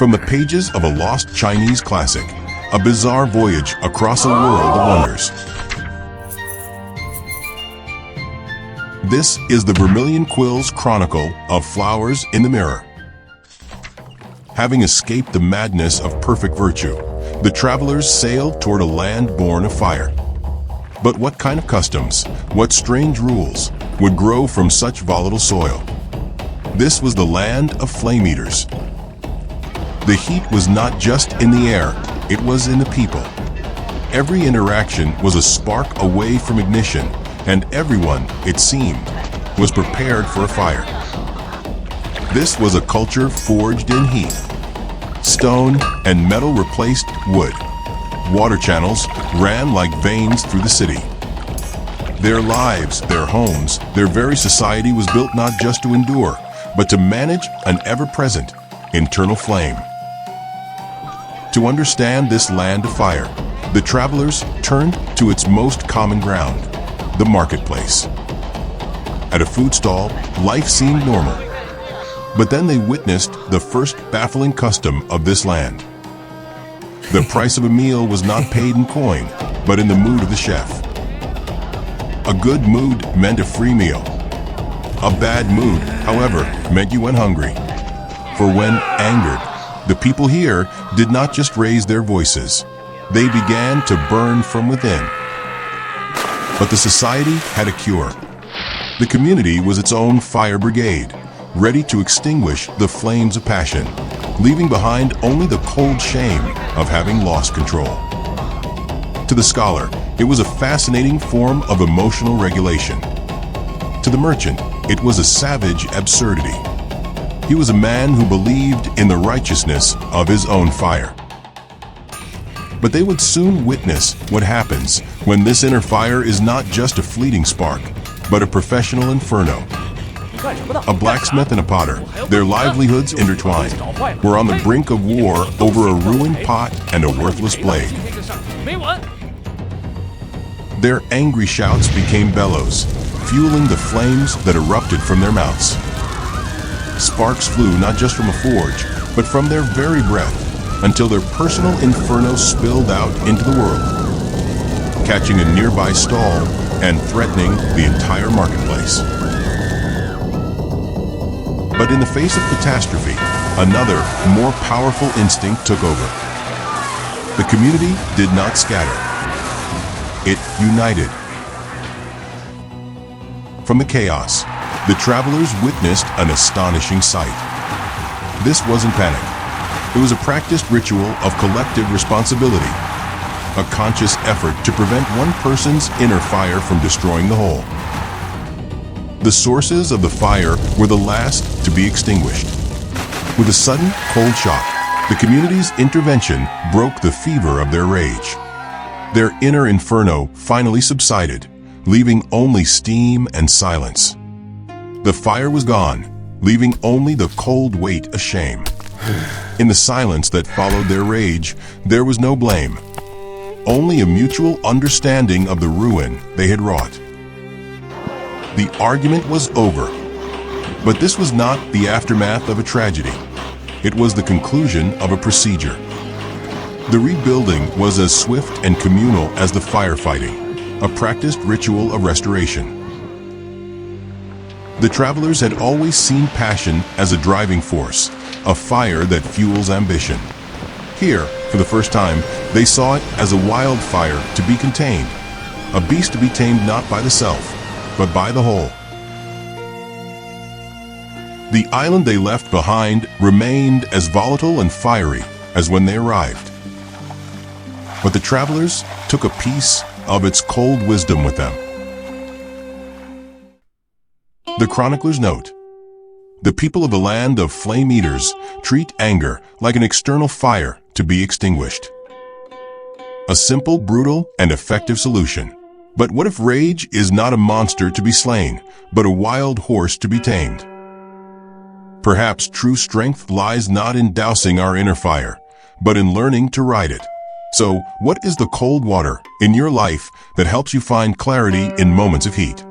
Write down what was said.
From the pages of a lost Chinese classic, a bizarre voyage across a world of wonders. This is the Vermilion Quill's chronicle of flowers in the mirror. Having escaped the madness of perfect virtue, the travelers sailed toward a land born of fire. But what kind of customs, what strange rules, would grow from such volatile soil? This was the land of flame eaters. The heat was not just in the air, it was in the people. Every interaction was a spark away from ignition, and everyone, it seemed, was prepared for a fire. This was a culture forged in heat. Stone and metal replaced wood. Water channels ran like veins through the city. Their lives, their homes, their very society was built not just to endure, but to manage an ever-present internal flame. To understand this land of fire, the travelers turned to its most common ground, the marketplace. At a food stall, life seemed normal. But then they witnessed the first baffling custom of this land. The price of a meal was not paid in coin, but in the mood of the chef. A good mood meant a free meal. A bad mood, however, meant you went hungry. For when angered, the people here did not just raise their voices. They began to burn from within. But the society had a cure. The community was its own fire brigade, ready to extinguish the flames of passion, leaving behind only the cold shame of having lost control. To the scholar, it was a fascinating form of emotional regulation. To the merchant, it was a savage absurdity. He was a man who believed in the righteousness of his own fire. But they would soon witness what happens when this inner fire is not just a fleeting spark, but a professional inferno. A blacksmith and a potter, their livelihoods intertwined, were on the brink of war over a ruined pot and a worthless blade. Their angry shouts became bellows, fueling the flames that erupted from their mouths. Sparks flew not just from a forge, but from their very breath, until their personal inferno spilled out into the world, catching a nearby stall and threatening the entire marketplace. But in the face of catastrophe, another, more powerful instinct took over. The community did not scatter. It united. From the chaos, the travelers witnessed an astonishing sight. This wasn't panic. It was a practiced ritual of collective responsibility, a conscious effort to prevent one person's inner fire from destroying the whole. The sources of the fire were the last to be extinguished. With a sudden, cold shock, the community's intervention broke the fever of their rage. Their inner inferno finally subsided, leaving only steam and silence. The fire was gone, leaving only the cold weight of shame. In the silence that followed their rage, there was no blame, only a mutual understanding of the ruin they had wrought. The argument was over, but this was not the aftermath of a tragedy. It was the conclusion of a procedure. The rebuilding was as swift and communal as the firefighting, a practiced ritual of restoration. The travelers had always seen passion as a driving force, a fire that fuels ambition. Here, for the first time, they saw it as a wildfire to be contained, a beast to be tamed not by the self, but by the whole. The island they left behind remained as volatile and fiery as when they arrived. But the travelers took a piece of its cold wisdom with them. The chronicler's note: the people of the land of flame eaters treat anger like an external fire to be extinguished. A simple, brutal, and effective solution. But what if rage is not a monster to be slain, but a wild horse to be tamed? Perhaps true strength lies not in dousing our inner fire, but in learning to ride it. So, what is the cold water in your life that helps you find clarity in moments of heat?